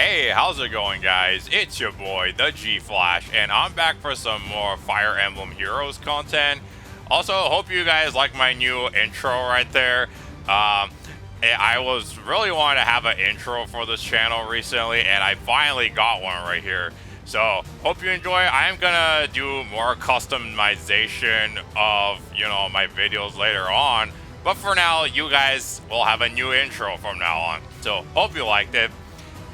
Hey, how's it going, guys? It's your boy, the G-Flash, and I'm back for some more Fire Emblem Heroes content. Also, hope you guys like my new intro right there. I was really wanting to have an intro for this channel recently, and I finally got one right here. So, hope you enjoy. I'm gonna do more customization of, my videos later on. But for now, you guys will have a new intro from now on. So, hope you liked it.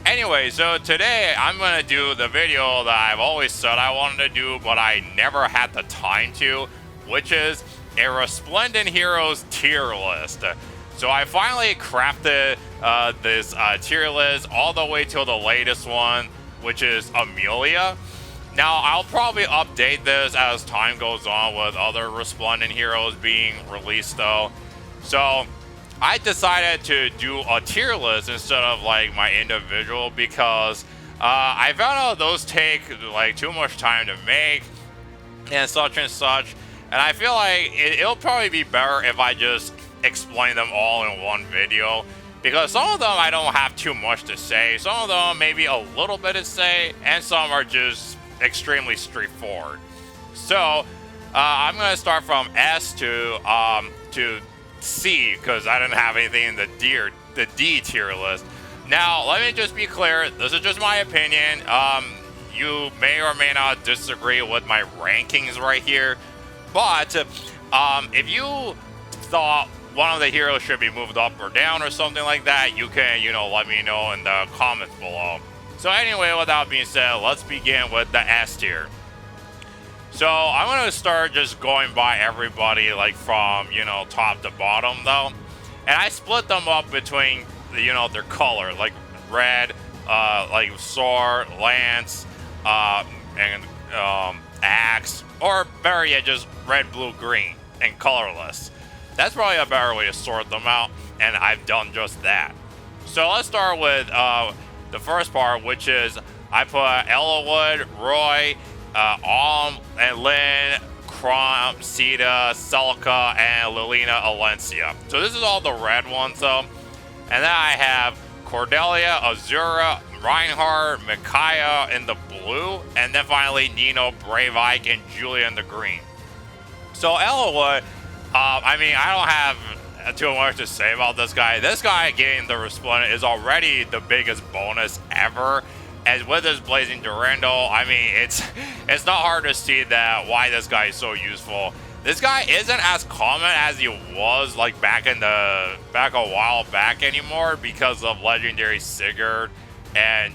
Anyway, so today I'm going to do the video that I've always said I wanted to do, but I never had the time to, which is a Resplendent Heroes tier list. So I finally crafted this tier list all the way to the latest one, which is Amelia. Now, I'll probably update this as time goes on with other Resplendent Heroes being released, though. So I decided to do a tier list instead of like my individual because I found out those take like too much time to make and such, and I feel like it'll probably be better if I just explain them all in one video, because some of them I don't have too much to say, some of them maybe a little bit to say, and some are just extremely straightforward. So I'm gonna start from S to C, because I didn't have anything in the D tier list. Now, let me just be clear, this is just my opinion. You may or may not disagree with my rankings right here, but if you thought one of the heroes should be moved up or down or something like that, you can, let me know in the comments below. So anyway, with that being said, let's begin with the S tier. So I'm going to start just going by everybody, like from, top to bottom though. And I split them up between, their color, like red, like sword, lance, and axe, or better yet, just red, blue, green, and colorless. That's probably a better way to sort them out, and I've done just that. So let's start with the first part, which is I put Elwood, Roy, and Lynn, Crom, Sita, Celica, and Lilina Alencia. So this is all the red ones though. And then I have Cordelia, Azura, Reinhardt, Mikaya in the blue, and then finally Nino, Brave Ike, and Julia in the green. So Elwood, I don't have too much to say about this guy. This guy getting the Resplendent is already the biggest bonus ever. As with his Blazing Durandal, it's not hard to see that why this guy is so useful. This guy isn't as common as he was like back a while back anymore because of Legendary Sigurd and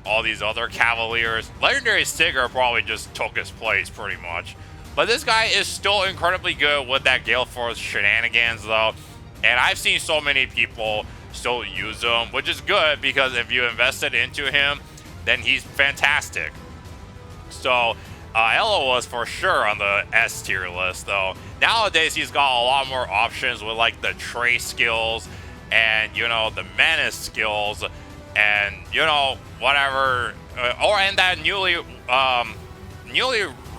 all these other Cavaliers. Legendary Sigurd probably just took his place pretty much. But this guy is still incredibly good with that Gale Force shenanigans though. And I've seen so many people still use him, which is good because if you invested into him, then he's fantastic. So Ella was for sure on the S tier list though. Nowadays he's got a lot more options with like the Trace skills and the Menace skills and whatever and that newly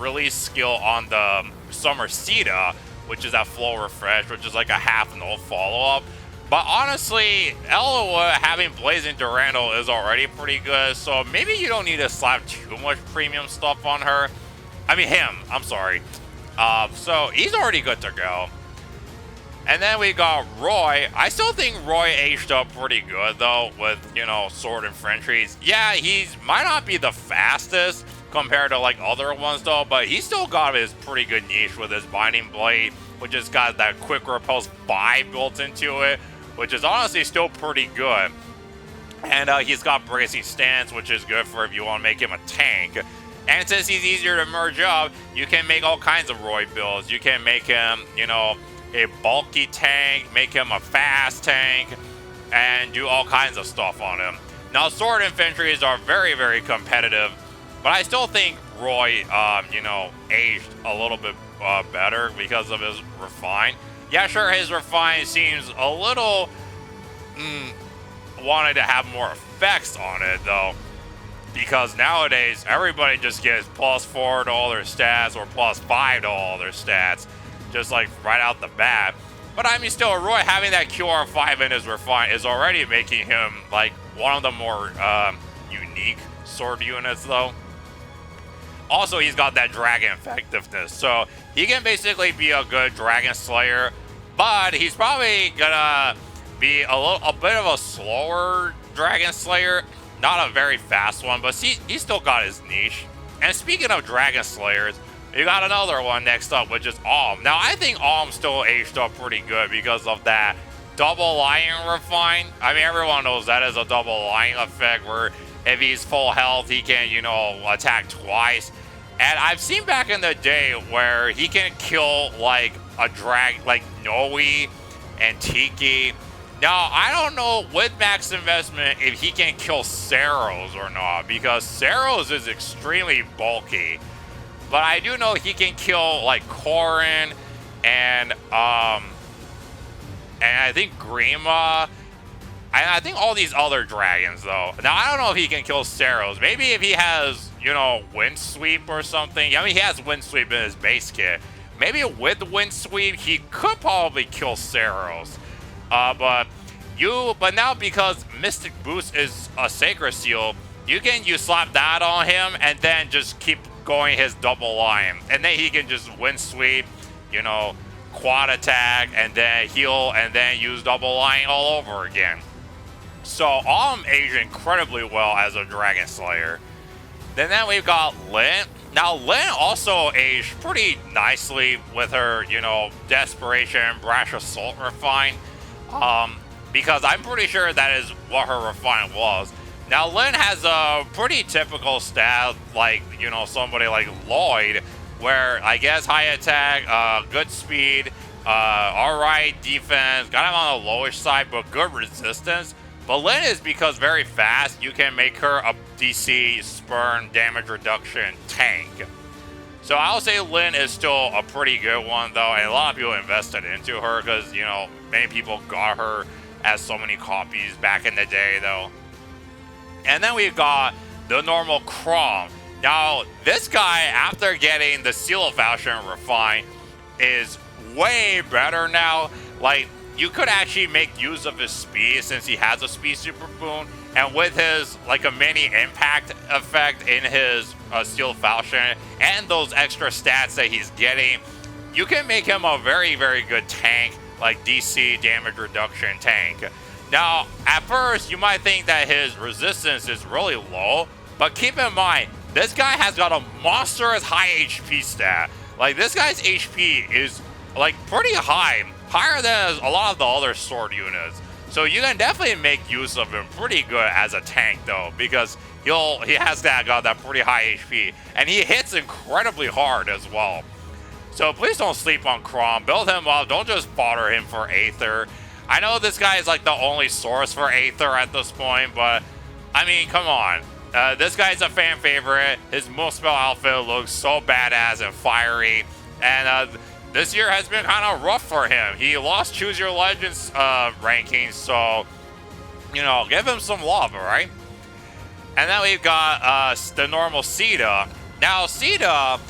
released skill on the Summer Sita, which is that Flow Refresh, which is like a half null follow-up. But honestly, Elwood having Blazing Durandal is already pretty good, so maybe you don't need to slap too much premium stuff on her. Him, I'm sorry. So he's already good to go. And then we got Roy. I still think Roy aged up pretty good though with, sword and infantries. Yeah, might not be the fastest compared to like other ones though, but he's still got his pretty good niche with his Binding Blade, which has got that quick repulse 5 built into it, which is honestly still pretty good. And he's got Bracing Stance, which is good for if you want to make him a tank. And since he's easier to merge up, you can make all kinds of Roy builds. You can make him, a bulky tank, make him a fast tank, and do all kinds of stuff on him. Now, sword infantries are very, very competitive, but I still think Roy, aged a little bit better because of his Refine. Yeah, sure, his Refine seems a little wanted to have more effects on it though, because nowadays everybody just gets +4 to all their stats or +5 to all their stats, just like right out the bat. But still, Roy having that QR5 in his Refine is already making him like one of the more unique sword units though. Also, he's got that dragon effectiveness, so he can basically be a good dragon slayer, but he's probably gonna be a bit of a slower dragon slayer, not a very fast one, but he's still got his niche. And speaking of dragon slayers, you got another one next up, which is Alm. Now, I think Alm still aged up pretty good because of that double lying refine. I mean, everyone knows that is a double lying effect where if he's full health, he can, you know, attack twice. And I've seen back in the day where he can kill like a like Noe and Tiki. Now, I don't know with max investment if he can kill Saros or not, because Saros is extremely bulky. But I do know he can kill like Corrin and I think Grima. And I think all these other dragons though. Now I don't know if he can kill Saros. Maybe if he has, you know, Wind Sweep or something. I mean, he has Wind Sweep in his base kit. Maybe with Wind Sweep he could probably kill Saros. But now because Mystic Boost is a Sacred Seal, you slap that on him and then just keep going his double line, and then he can just Wind Sweep, you know, quad attack, and then heal, and then use double line all over again. So Alm aged incredibly well as a Dragon Slayer. Then we've got Lyn. Now Lyn also aged pretty nicely with her, you know, Desperation, Brash Assault refine, because I'm pretty sure that is what her refine was. Now, Lyn has a pretty typical stat, like, you know, somebody like Lloyd, where I guess high attack, good speed, alright defense, kind of on the lowish side, but good resistance. But Lyn is, because very fast, you can make her a DC spurn damage reduction tank. So I'll say Lyn is still a pretty good one, though, and a lot of people invested into her because, you know, many people got her as so many copies back in the day, though. And then we've got the normal Crom. Now, this guy, after getting the Seal of Valshan refine, is way better now. Like, you could actually make use of his speed since he has a speed super boon. And with his, like, a mini impact effect in his Seal of Valshan and those extra stats that he's getting, you can make him a very, very good tank, like DC damage reduction tank. Now, at first, you might think that his resistance is really low, but keep in mind, this guy has got a monstrous high HP stat. Like, this guy's HP is, like, pretty high, higher than a lot of the other sword units. So you can definitely make use of him pretty good as a tank, though, because he has got that pretty high HP, and he hits incredibly hard as well. So please don't sleep on Crom. Build him up. Don't just fodder him for Aether. I know this guy is like the only source for Aether at this point, but I mean, come on. This guy's a fan favorite. His Moonspell outfit looks so badass and fiery, and this year has been kind of rough for him. He lost Choose Your Legends rankings, so, you know, give him some love, all right? And then we've got the normal Sita. Now, Sita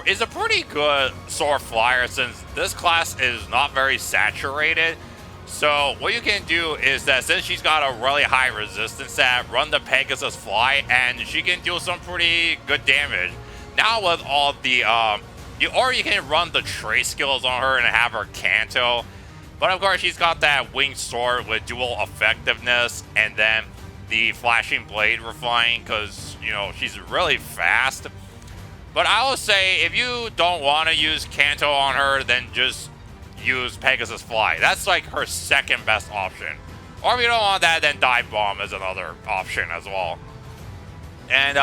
is a pretty good sword flyer since this class is not very saturated. So what you can do is that since she's got a really high resistance stat, run the Pegasus Fly, and she can do some pretty good damage. Now with all the or you can run the trace skills on her and have her Canto. But of course she's got that winged sword with dual effectiveness, and then the flashing blade refine, because, you know, she's really fast. But I will say, if you don't want to use Canto on her, then just use Pegasus Fly. That's like her second best option. Or if you don't want that, then Dive Bomb is another option as well. And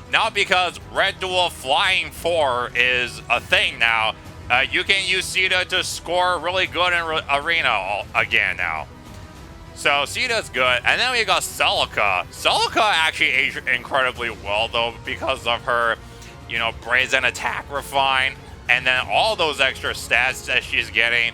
now because Red Dual Flying 4 is a thing now, you can use Sita to score really good in Arena again now. So Sita's good. And then we got Celica. Celica actually aged incredibly well, though, because of her, you know, Brazen Attack refine, and then all those extra stats that she's getting.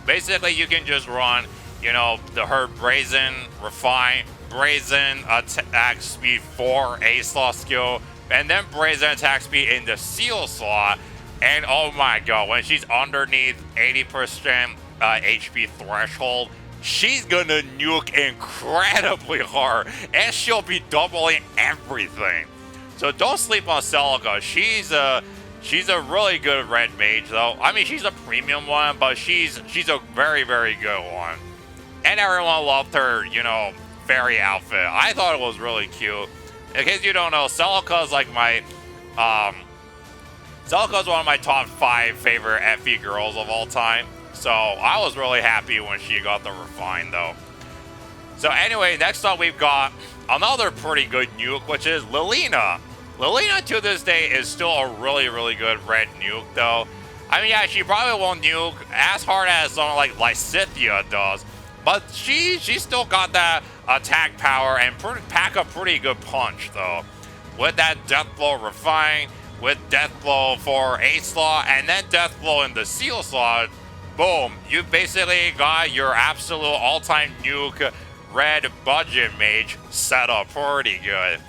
Basically, you can just run, you know, her Brazen refine, Brazen Attack Speed 4 A slot skill, and then Brazen Attack Speed in the Seal slot. And oh my god, when she's underneath 80% HP threshold, she's gonna nuke incredibly hard, and she'll be doubling everything. So don't sleep on Celica. She's a really good red mage, though. I mean, she's a premium one, but she's a very, very good one. And everyone loved her, you know, fairy outfit. I thought it was really cute. In case you don't know, Celica's like my, Celica's one of my top 5 favorite FE girls of all time. So I was really happy when she got the refine, though. So anyway, next up we've got another pretty good nuke, which is Lucina. Lucina to this day is still a really, really good red nuke, though. I mean, yeah, she probably won't nuke as hard as someone like Lysithea does, but she still got that attack power and pack a pretty good punch, though. With that Death Blow refine, with Death Blow for a slot, and then Death Blow in the seal slot, boom, you basically got your absolute all-time nuke red budget mage set up pretty good.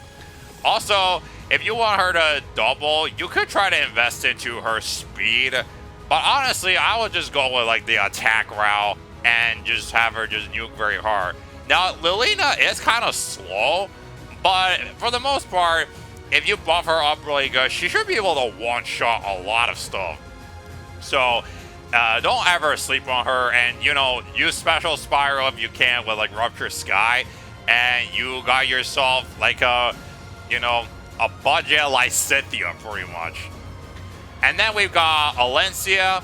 Also, if you want her to double, you could try to invest into her speed. But honestly, I would just go with like the attack route and just have her just nuke very hard. Now, Lucina is kind of slow, but for the most part, if you buff her up really good, she should be able to one-shot a lot of stuff. So, don't ever sleep on her, and, you know, use Special Spiral if you can with like Rupture Sky, and you got yourself like a, you know, a budget Lysithea, pretty much. And then we've got Alencia.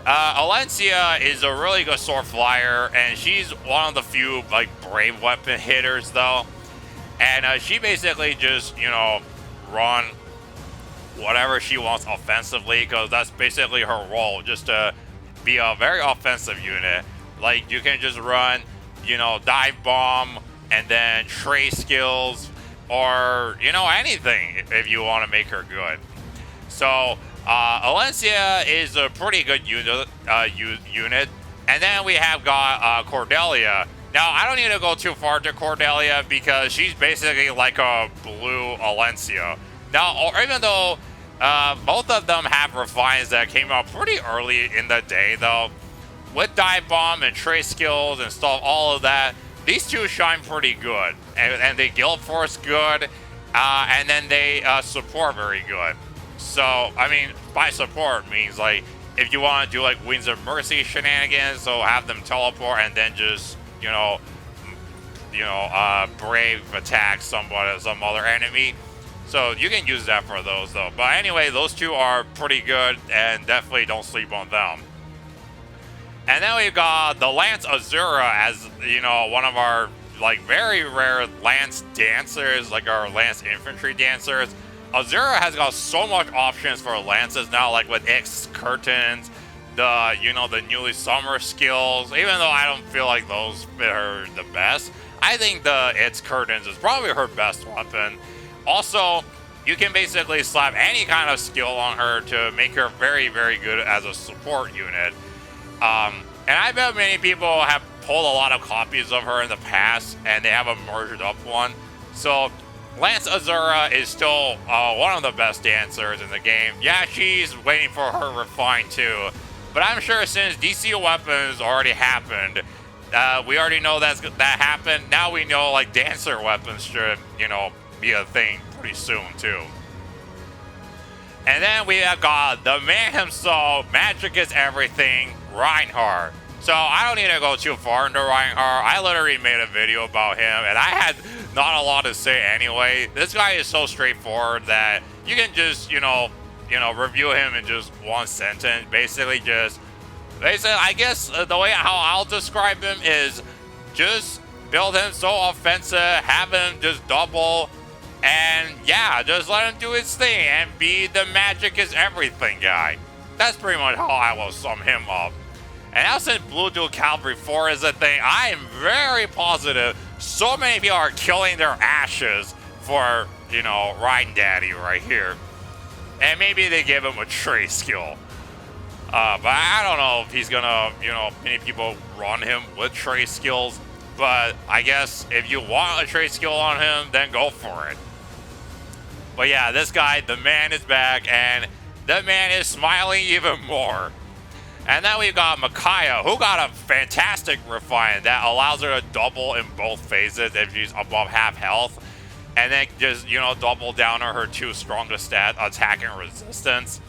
Alencia is a really good sword flyer, and she's one of the few like brave weapon hitters, though. And she basically just, you know, run whatever she wants offensively, because that's basically her role, just to be a very offensive unit. Like, you can just run, you know, dive bomb, and then trace skills, or, you know, anything if you want to make her good. So, Alencia is a pretty good unit. And then we have got Cordelia. Now, I don't need to go too far to Cordelia because she's basically like a blue Alencia. Now, even though both of them have refines that came out pretty early in the day, though, with dive bomb and trace skills and stuff, all of that, these two shine pretty good, and they guild force good, and then they support very good. So, I mean, by support means like if you want to do like Wings of Mercy shenanigans, so have them teleport and then just, you know, brave attack some other enemy. So you can use that for those, though. But anyway, those two are pretty good, and definitely don't sleep on them. And then we've got the Lance Azura as, you know, one of our, like, very rare Lance dancers, like our Lance infantry dancers. Azura has got so much options for Lances now, like with X curtains, the, you know, the newly summer skills. Even though I don't feel like those fit her the best, I think the X curtains is probably her best weapon. Also, you can basically slap any kind of skill on her to make her very, very good as a support unit. And I bet many people have pulled a lot of copies of her in the past, and they have a merged up one. So, Lance Azura is still one of the best dancers in the game. Yeah, she's waiting for her refine too, but I'm sure since DC weapons already happened, we already know that happened. Now we know like dancer weapons should, you know, be a thing pretty soon too. And then we have got the man himself, Magic is Everything, Reinhardt. So I don't need to go too far into Reinhardt. I literally made a video about him, and I had not a lot to say anyway. This guy is so straightforward that you can just, you know, review him in just one sentence. Basically, I guess the way how I'll describe him is just build him so offensive, have him just double, and yeah, just let him do his thing and be the Magic is Everything guy. That's pretty much how I will sum him up. And now since Blue Dual Cavalry 4 is a thing, I am very positive so many people are killing their ashes for, you know, Ryan Daddy right here. And maybe they give him a trace skill. But I don't know if he's gonna, you know, many people run him with trace skills. But I guess if you want a trace skill on him, then go for it. But yeah, this guy, the man is back, and the man is smiling even more. And then we've got Mikaya, who got a fantastic refine that allows her to double in both phases if she's above half health. And then just, you know, double down on her 2 strongest stats, attack and resistance.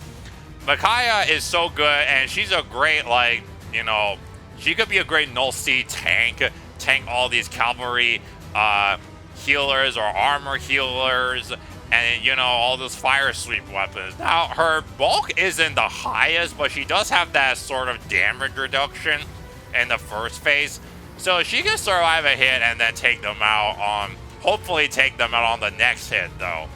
Mikaya is so good, and she's a great, like, you know, she could be a great null-C tank all these cavalry healers or armor healers, and, you know, all those fire sweep weapons. Now, her bulk isn't the highest, but she does have that sort of damage reduction in the first phase. So she can survive a hit and then take them out on, hopefully take them out on the next hit, though.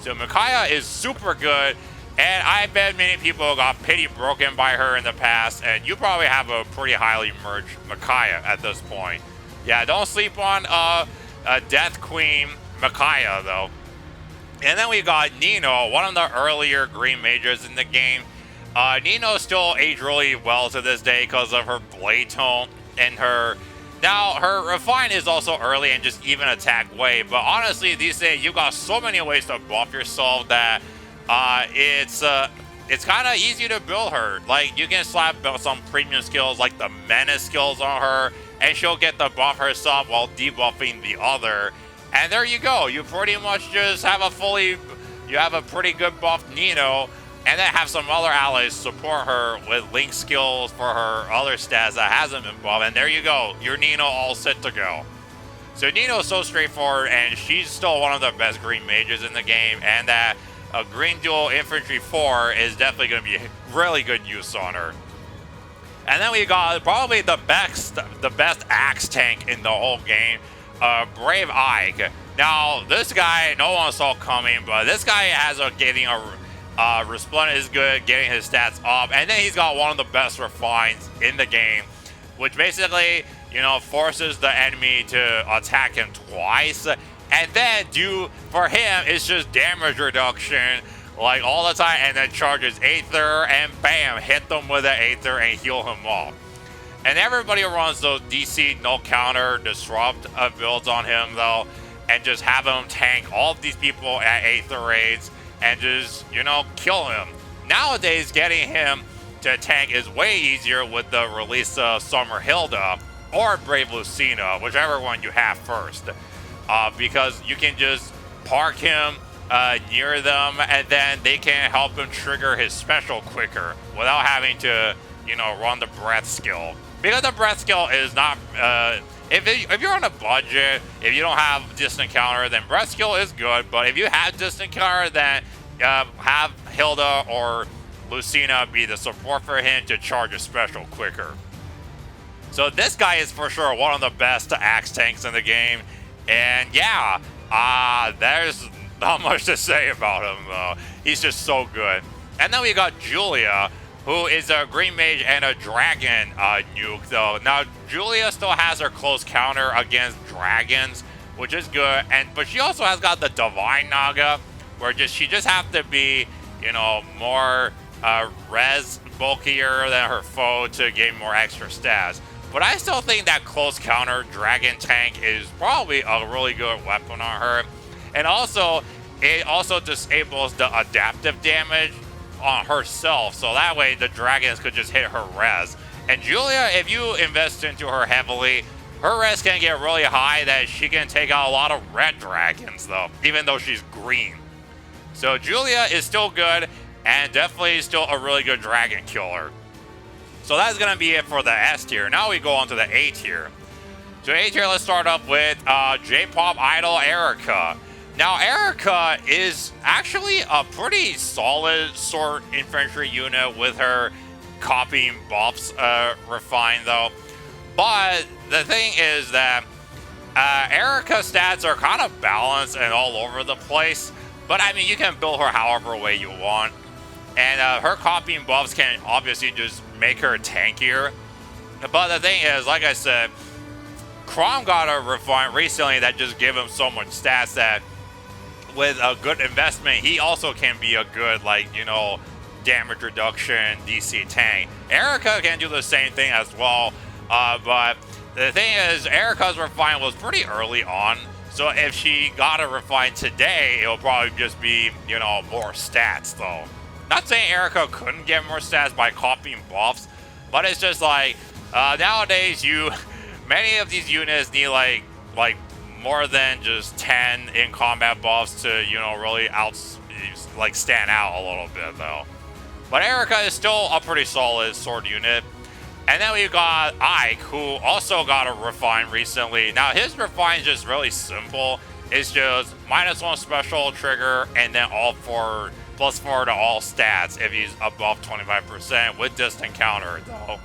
So Mikaya is super good, and I bet many people got pity broken by her in the past, and you probably have a pretty highly merged Mikaya at this point. Yeah, don't sleep on Death Queen Mikaya, though. And then we got Nino, one of the earlier green mages in the game. Nino still aged really well to this day because of her blade tone and her... Now, her refine is also early and just even attack way, but honestly, these days, you got so many ways to buff yourself that it's kind of easy to build her. Like, you can slap some premium skills like the menace skills on her, and she'll get the buff herself while debuffing the other. And there you go. You pretty much just have a pretty good buff Nino, and then have some other allies support her with link skills for her other stats that hasn't been buffed. And there you go. Your Nino all set to go. So Nino is so straightforward, and she's still one of the best green mages in the game, and that green dual infantry 4 is definitely going to be really good use on her. And then we got probably the best axe tank in the whole game, Brave Ike. Now, this guy, no one saw coming, but this guy has getting a Resplendent is good, getting his stats up, and then he's got one of the best refines in the game, which basically, you know, forces the enemy to attack him twice, and then for him, it's just damage reduction, like all the time, and then charges Aether, and bam, hit them with an Aether and heal him up. And everybody runs those DC no counter disrupt builds on him, though, and just have him tank all of these people at Aether raids and just, you know, kill him. Nowadays, getting him to tank is way easier with the release of Summer Hilda or Brave Lucina, whichever one you have first, because you can just park him near them, and then they can help him trigger his special quicker without having to, you know, run the breath skill. Because the breath skill is not, if you're on a budget, if you don't have distant counter, then breath skill is good. But if you have distant counter, then have Hilda or Lucina be the support for him to charge a special quicker. So this guy is for sure one of the best axe tanks in the game. And yeah, there's not much to say about him, though. He's just so good. And then we got Julia, who is a green mage and a dragon nuke, though. Now, Julia still has her close counter against dragons, which is good. But she also has got the Divine Naga, where she just have to be, you know, more res bulkier than her foe to gain more extra stats. But I still think that close counter dragon tank is probably a really good weapon on her. And also, it also disables the adaptive damage on herself, so that way the dragons could just hit her res. And Julia, if you invest into her heavily, her res can get really high that she can take out a lot of red dragons, though, even though she's green. So Julia is still good, and definitely still a really good dragon killer. So that's going to be it for the S tier. Now we go on to the A tier. So A tier, let's start up with J-pop idol Erica. Now, Erica is actually a pretty solid sword infantry unit with her copying buffs refined, though. But the thing is that Erica's stats are kind of balanced and all over the place. But, I mean, you can build her however way you want. And her copying buffs can obviously just make her tankier. But the thing is, like I said, Chrom got a refine recently that just gave him so much stats that with a good investment, he also can be a good, like, you know, damage reduction DC tank. Erica can do the same thing as well, but the thing is, Erica's refine was pretty early on, so if she got a refine today, it'll probably just be, you know, more stats, though. Not saying Erica couldn't get more stats by copying buffs, But it's just like nowadays many of these units need like more than just 10 in combat buffs to really stand out a little bit though. But Erica is still a pretty solid sword unit. And then we got Ike, who also got a refine recently. Now his refine is just really simple. It's just -1 special trigger and then +4 to all stats if he's above 25% with distant counter though.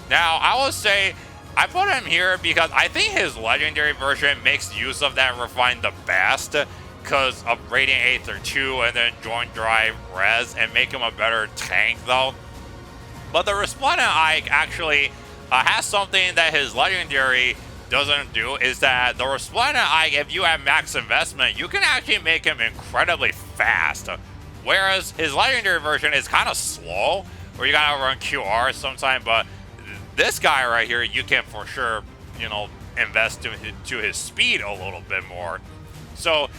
Now I will say I put him here because I think his legendary version makes use of that refine the best because of Radiant Aether 2 and then Joint Drive Res and make him a better tank though. But the Resplendent Ike actually has something that his legendary doesn't do, is that the Resplendent Ike, if you have max investment, you can actually make him incredibly fast. Whereas his legendary version is kind of slow, where you gotta run QR sometimes, but this guy right here, you can for sure, invest to his speed a little bit more. So,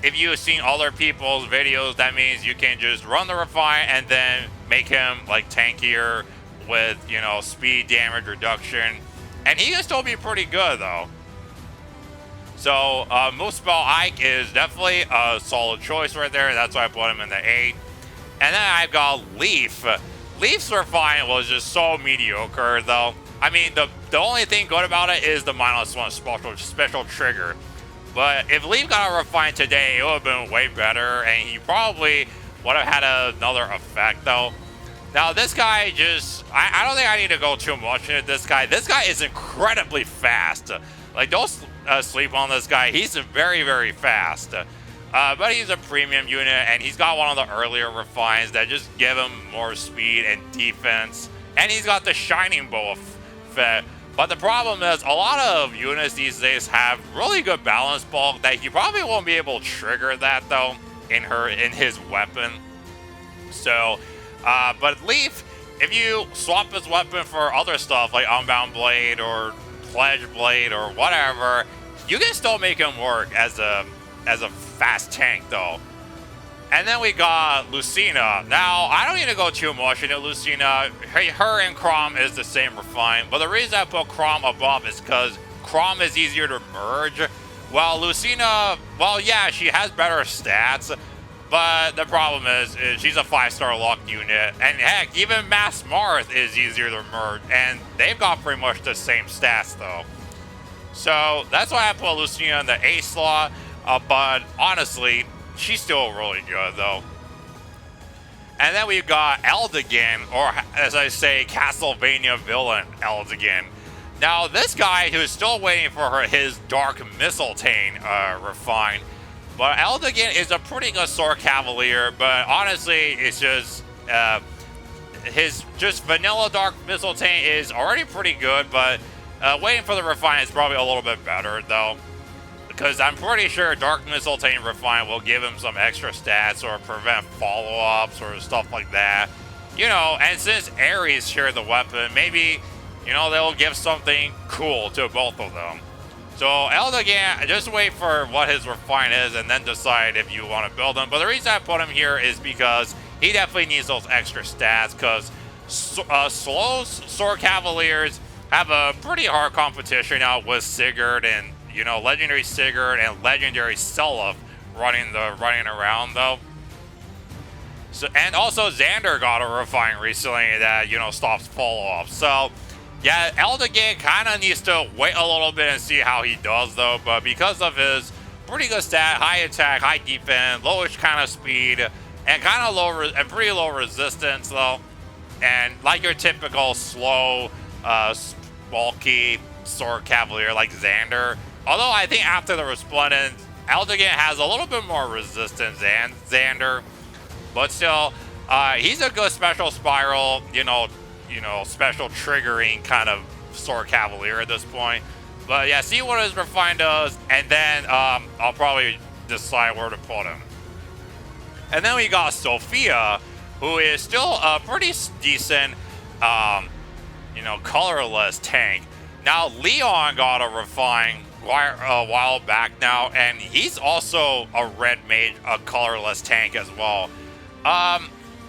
if you've seen other people's videos, that means you can just run the refine and then make him like tankier with, speed damage reduction. And he can still be pretty good though. So, Move Spell Ike is definitely a solid choice right there. That's why I put him in the 8. And then I've got Leaf. Leaf's refine was just so mediocre though. I mean, the only thing good about it is the -1 special trigger. But if Leaf got a refine today, it would have been way better, and he probably would have had another effect though. Now this guy just, I don't think I need to go too much into this guy. This guy is incredibly fast. Like, don't sleep on this guy. He's very, very fast. But he's a premium unit, and he's got one of the earlier refines that just give him more speed and defense. And he's got the Shining Bow effect. But the problem is, a lot of units these days have really good balance bulk that he probably won't be able to trigger that though in his weapon. So, but Leaf, if you swap his weapon for other stuff like Unbound Blade or Pledge Blade or whatever, you can still make him work as a fast tank though. And then we got Lucina. Now, I don't need to go too much into Lucina. Her and Chrom is the same refine, but the reason I put Chrom above is because Chrom is easier to merge, while Lucina, well, yeah, she has better stats, but the problem is she's a 5-star luck unit, and heck, even Mass Marth is easier to merge, and they've got pretty much the same stats though. So that's why I put Lucina in the A slot, but honestly, she's still really good though. And then we've got Eldergate, or as I say, Castlevania villain Eldergate. Now this guy who's still waiting for his Dark Mistletoe refine, but Eldergate is a pretty good sword cavalier, but honestly it's just his vanilla Dark Mistletoe is already pretty good, but waiting for the refine is probably a little bit better though. Because I'm pretty sure Dark Mistletoe refine will give him some extra stats or prevent follow-ups or stuff like that. And since Ares share the weapon, maybe, they'll give something cool to both of them. So Eldergate, just wait for what his refine is and then decide if you want to build him. But the reason I put him here is because he definitely needs those extra stats, because slow sword cavaliers have a pretty hard competition out with Sigurd and legendary Sigurd and legendary Seliph running around though. So, and also Xander got a refine recently that stops follow-ups. So yeah, Eldergate kind of needs to wait a little bit and see how he does though. But because of his pretty good stat, high attack, high defense, lowish kind of speed, and kind of pretty low resistance though, and like your typical slow, bulky sword cavalier like Xander. Although I think after the Resplendent, Eldergate has a little bit more resistance than Xander, but still, he's a good special spiral, special triggering kind of sword cavalier at this point. But yeah, see what his refine does, and then I'll probably decide where to put him. And then we got Sophia, who is still a pretty decent, colorless tank. Now Leon got a refine a while back now, and he's also a red mage, a colorless tank as well.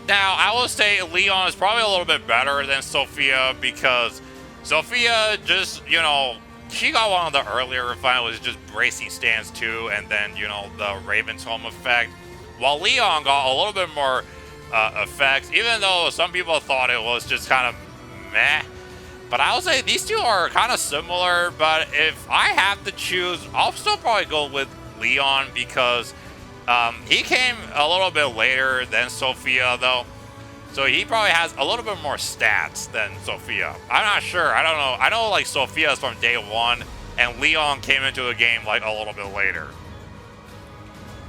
Now, I will say Leon is probably a little bit better than Sophia because Sophia just, she got one of the earlier refinement was just bracing stance too, and then, the Raven's Home effect. While Leon got a little bit more effects, even though some people thought it was just kind of meh. But I would say these two are kind of similar, but if I have to choose, I'll still probably go with Leon because he came a little bit later than Sophia, though. So he probably has a little bit more stats than Sophia. I'm not sure. I don't know. I know, like, Sophia's from day one, and Leon came into the game, like, a little bit later.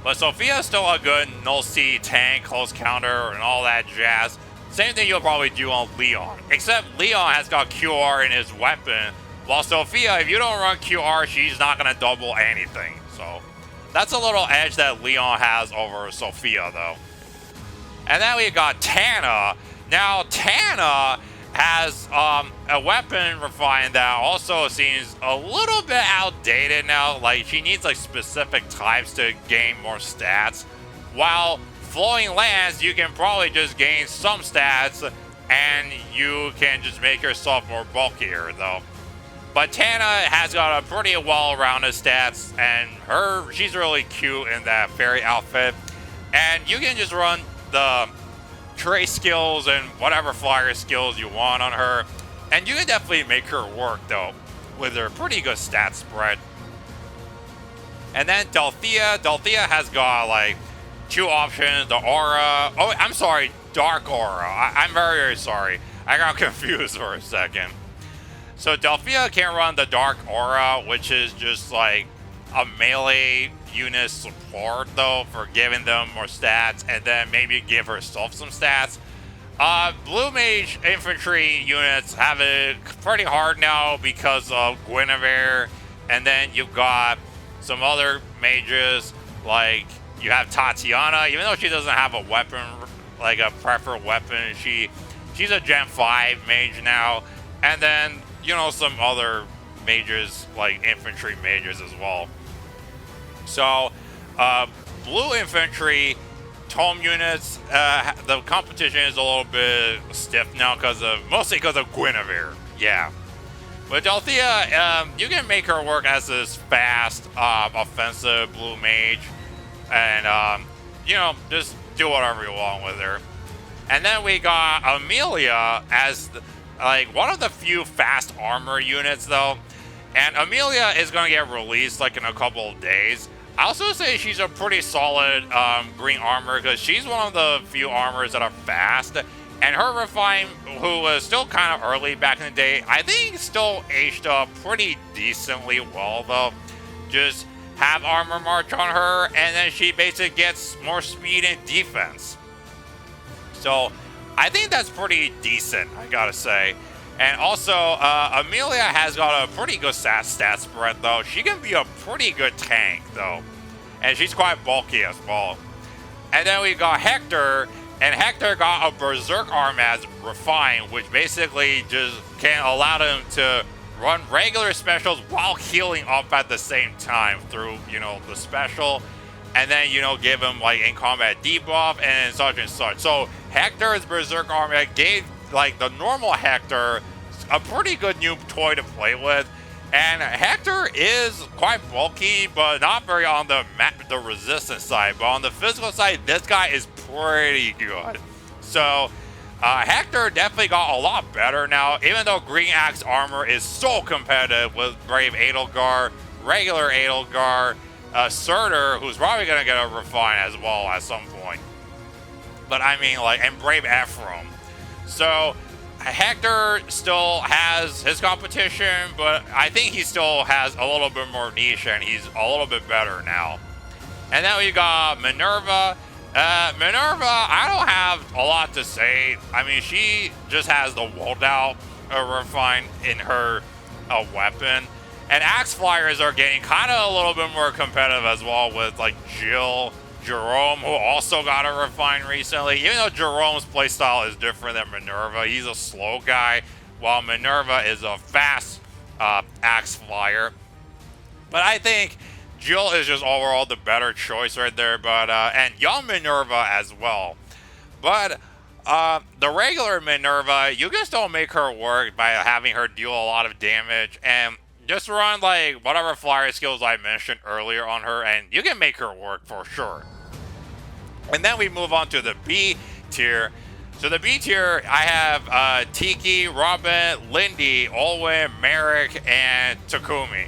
But Sophia's still a good null-C tank, close counter, and all that jazz. Same thing you'll probably do on Leon. Except Leon has got QR in his weapon, while Sophia, if you don't run QR, she's not going to double anything. So that's a little edge that Leon has over Sophia, though. And then we got Tana. Now, Tana has a weapon refined that also seems a little bit outdated now. Like, she needs, like, specific types to gain more stats. While Flowing Lands, you can probably just gain some stats, and you can just make yourself more bulkier, though. But Tana has got a pretty well-rounded stats, and she's really cute in that fairy outfit. And you can just run the trace skills and whatever flyer skills you want on her, and you can definitely make her work, though, with her pretty good stat spread. And then Delphia has got, like, two options, the aura. Oh, I'm sorry, dark aura. I'm very, very sorry. I got confused for a second. So Delphia can run the dark aura, which is just like a melee unit support, though, for giving them more stats, and then maybe give herself some stats. Blue mage infantry units have it pretty hard now because of Guinevere, and then you've got some other mages, like you have Tatiana. Even though she doesn't have a weapon, like a preferred weapon, she's a Gen 5 mage now, and then, some other mages, like infantry mages as well. So, blue infantry tome units, the competition is a little bit stiff now mostly because of Guinevere. Yeah. But Delphia, you can make her work as this fast, offensive blue mage, and, just do whatever you want with her. And then we got Amelia as, one of the few fast armor units, though. And Amelia is going to get released, in a couple of days. I also say she's a pretty solid green armor because she's one of the few armors that are fast. And her refine, who was still kind of early back in the day, I think still aged up pretty decently well, though. Just have armor march on her, and then she basically gets more speed and defense. So I think that's pretty decent, I gotta say. And also, Amelia has got a pretty good stat spread, though. She can be a pretty good tank, though. And she's quite bulky as well. And then we got Hector, and Hector got a Berserk arm as refined, which basically just can allow him to run regular specials while healing up at the same time through, the special. And then, give him, in combat debuff and such and such. So Hector's Berserk arm gave, the normal Hector a pretty good new toy to play with. And Hector is quite bulky, but not very on the resistance side. But on the physical side, this guy is pretty good. So Hector definitely got a lot better now, even though Green Axe armor is so competitive with Brave Edelgard, regular Edelgard, Surtur, who's probably going to get a refine as well at some point. But I mean, and Brave Ephraim. So Hector still has his competition, but I think he still has a little bit more niche, and he's a little bit better now. And then we got Minerva. Minerva, I don't have a lot to say. I mean, she just has the Woldout refined in her weapon. And Axe Flyers are getting kind of a little bit more competitive as well with, Jill, Jerome, who also got a refine recently. Even though Jerome's playstyle is different than Minerva, he's a slow guy, while Minerva is a fast Axe Flyer. But I think Jill is just overall the better choice right there, but and young Minerva as well. But The regular Minerva, you can still make her work by having her deal a lot of damage, and just run, like, whatever flyer skills I mentioned earlier on her, and you can make her work for sure. And then we move on to the B tier. So the B tier, I have Tiki, Robin, Lindsey, Olwen, Merrick, and Takumi.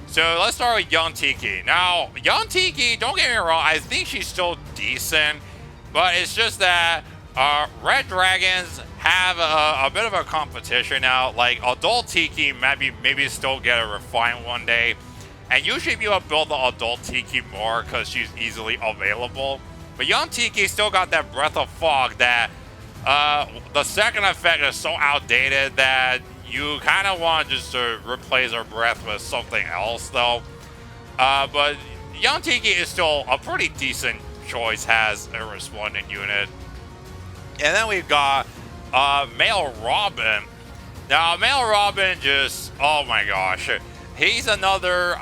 So let's start with young Tiki. Now, young Tiki, don't get me wrong, I think she's still decent, but it's just that Red Dragons have a bit of a competition now. Like, adult Tiki maybe still get a refine one day, and you should be able to build the adult Tiki more because she's easily available. But young Tiki still got that Breath of Fog that the second effect is so outdated that you kind of want just to replace her breath with something else, though. But young Tiki is still a pretty decent choice, has a Resplendent unit. And then we've got Male Robin. Now, Male Robin just, oh my gosh. He's another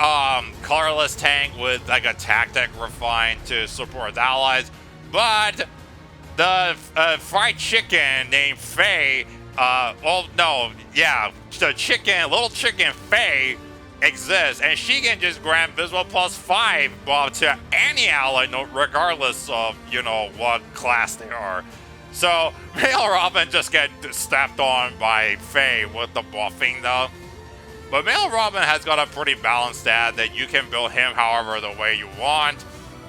colorless tank with like a tactic refined to support his allies. But the fried chicken named Faye, the little chicken Faye exists, and she can just grant Visible +5 to any ally, regardless of, what class they are. So, Male Robin just get stepped on by Faye with the buffing, though. But Male Robin has got a pretty balanced stat that you can build him however the way you want.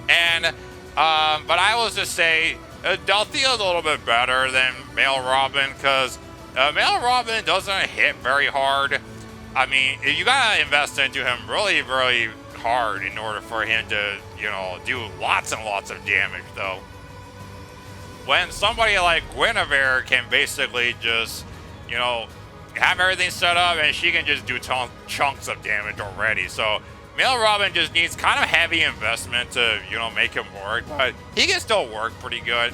And, but I will just say, Delphia is a little bit better than Male Robin, because Male Robin doesn't hit very hard. I mean, you gotta invest into him really, really hard in order for him to, do lots and lots of damage, though. When somebody like Guinevere can basically just, have everything set up and she can just do chunks of damage already. So Male Robin just needs kind of heavy investment to, make him work, but he can still work pretty good.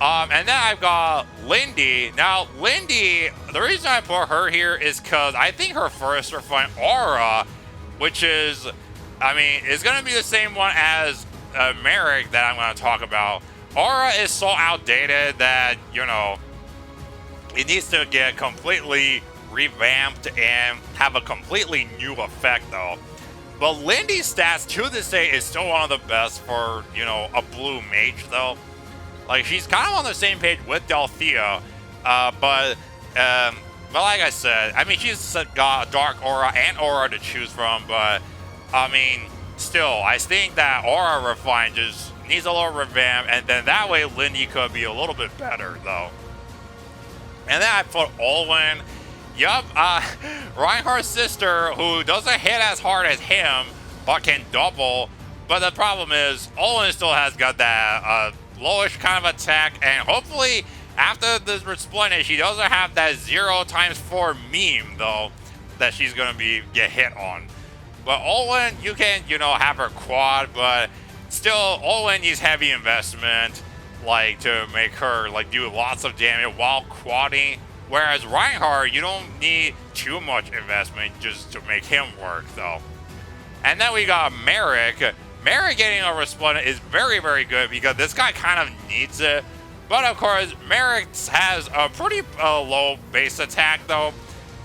And then I've got Lindsey. Now, Lindsey, the reason I put her here is because I think her first refine aura, which is, is going to be the same one as Merrick that I'm going to talk about. Aura is so outdated that, it needs to get completely revamped and have a completely new effect, though. But Lindsey's stats to this day is still one of the best for, a blue mage, though. Like, she's kind of on the same page with Delphia, but like I said, she's got Dark Aura and Aura to choose from, but, still, I think that Aura Refine just needs a little revamp, and then that way Lindsey could be a little bit better, though. And then I put Olwen. Yup, Reinhardt's sister, who doesn't hit as hard as him, but can double. But the problem is, Olwen still has got that lowish kind of attack, and hopefully, after this Resplendent, she doesn't have that 0x4 meme, though, that she's going to get hit on. But Olwen, you can, have her quad, but still, Olwen needs heavy investment, like, to make her, like, do lots of damage while quadding. Whereas Reinhardt, you don't need too much investment just to make him work, though. And then we got Merrick. Merrick getting a Resplendent is very, very good because this guy kind of needs it. But, of course, Merrick has a pretty low base attack, though.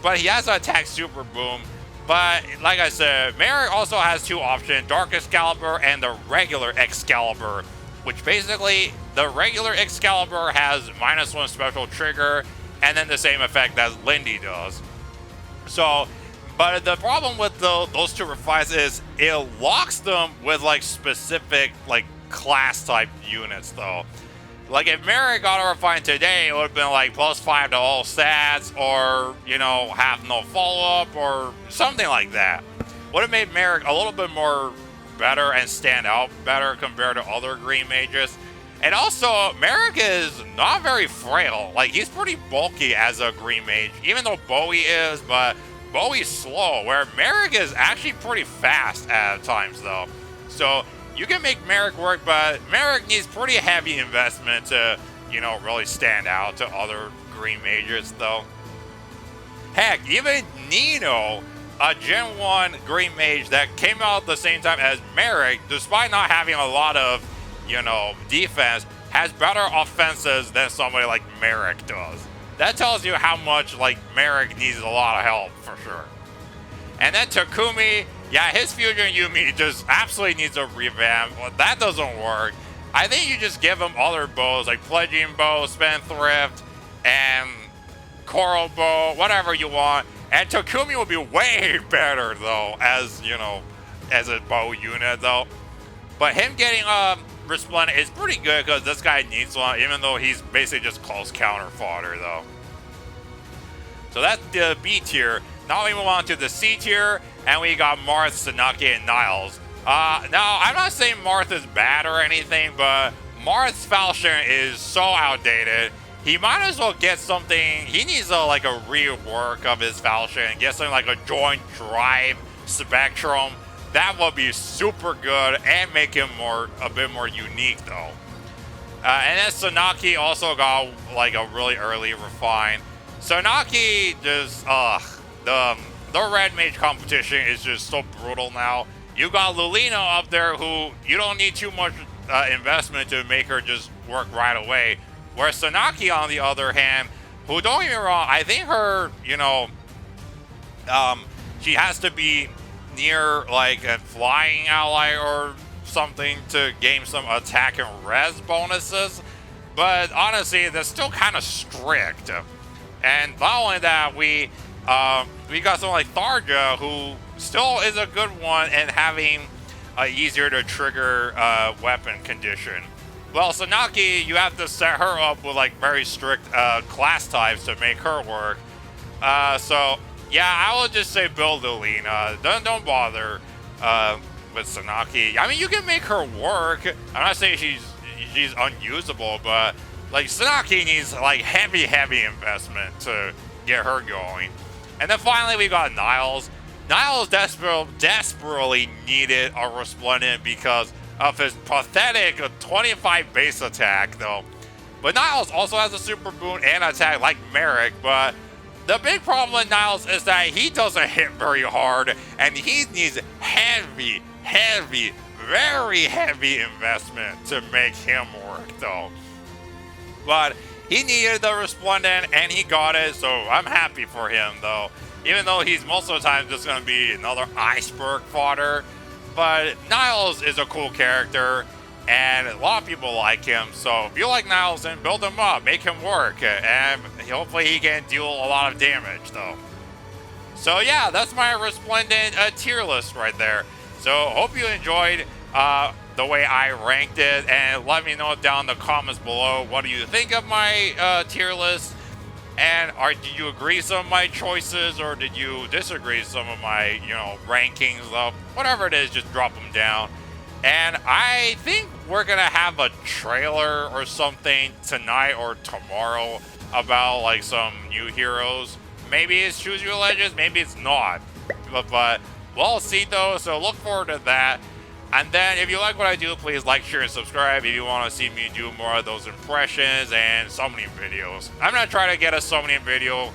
But he has an attack super boom. But, like I said, Merrick also has two options, Dark Excalibur and the regular Excalibur, which basically, the regular Excalibur has -1 special trigger, and then the same effect as Lindsey does. So, but the problem with those two refines is, it locks them with, like, specific, like, class-type units, though. Like, if Merrick got a refine today, it would have been like +5 to all stats, or, have no follow-up, or something like that. Would have made Merrick a little bit more better and stand out better compared to other green mages. And also, Merrick is not very frail. Like, he's pretty bulky as a green mage, even though Bowie is, but Bowie's slow, where Merrick is actually pretty fast at times, though. So, you can make Merrick work, but Merrick needs pretty heavy investment to, really stand out to other green mages, though. Heck, even Nino, a Gen 1 green mage that came out at the same time as Merrick, despite not having a lot of, defense, has better offenses than somebody like Merrick does. That tells you how much like Merrick needs a lot of help for sure. And then Takumi, yeah, his fusion Yumi just absolutely needs a revamp. Well, that doesn't work. I think you just give him other bows like Pledging Bow, Spendthrift, and Coral Bow, whatever you want. And Takumi will be way better though, as you know, as a bow unit though. But him getting Resplendent is pretty good because this guy needs one, even though he's basically just close counter fodder though. So that's the B tier. Now we move on to the C tier, and we got Marth, Sanaki, and Niles. Now, I'm not saying Marth is bad or anything, but Marth's falchion is so outdated. He might as well get something. He needs a rework of his falchion, get something like a joint drive spectrum. That would be super good and make him a bit more unique though. And then Sanaki also got like a really early refine. Sanaki just the red mage competition is just so brutal now. You got Lucina up there who you don't need too much investment to make her just work right away. Whereas Sanaki, on the other hand, who, don't get me wrong, I think her, she has to be near like a flying ally or something to gain some attack and res bonuses. But honestly, that's still kind of strict. And not only that, we got someone like Tharja, who still is a good one and having easier to trigger weapon condition. Well, Sanaki, you have to set her up with like very strict class types to make her work. So yeah, I would just say build Alina. Don't bother with Sanaki. I mean, you can make her work. I'm not saying she's unusable, but like Sanaki needs like heavy investment to get her going. And then finally we got Niles. Niles desperately needed a Resplendent because of his pathetic 25 base attack though. But Niles also has a super boon and attack like Merrick, but the big problem with Niles is that he doesn't hit very hard and he needs heavy, very heavy investment to make him work though. But he needed the Resplendent and he got it, so I'm happy for him though. Even though he's most of the time just going to be another iceberg fodder. But Niles is a cool character and a lot of people like him. So if you like Niles, then build him up, make him work, and hopefully he can deal a lot of damage though. So yeah, that's my Resplendent tier list right there. So hope you enjoyed the way I ranked it, and let me know down in the comments below, what do you think of my tier list? And did you agree with some of my choices, or did you disagree with some of my, rankings? Whatever it is, just drop them down. And I think we're gonna have a trailer or something tonight or tomorrow about like some new heroes. Maybe it's Choose Your Legends, maybe it's not. But we'll see though, so look forward to that. And then if you like what I do, please like, share, and subscribe if you want to see me do more of those impressions and summoning videos. I'm going to try to get a summoning video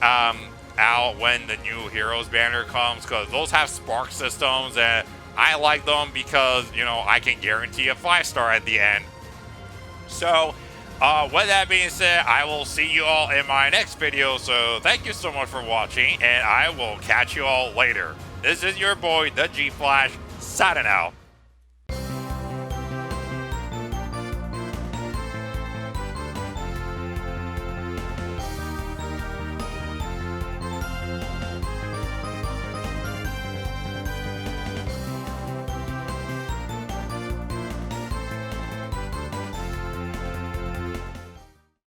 out when the new Heroes banner comes, because those have spark systems and I like them because, I can guarantee a 5-star at the end. So with that being said, I will see you all in my next video. So thank you so much for watching, and I will catch you all later. This is your boy, the G Flash, signing out.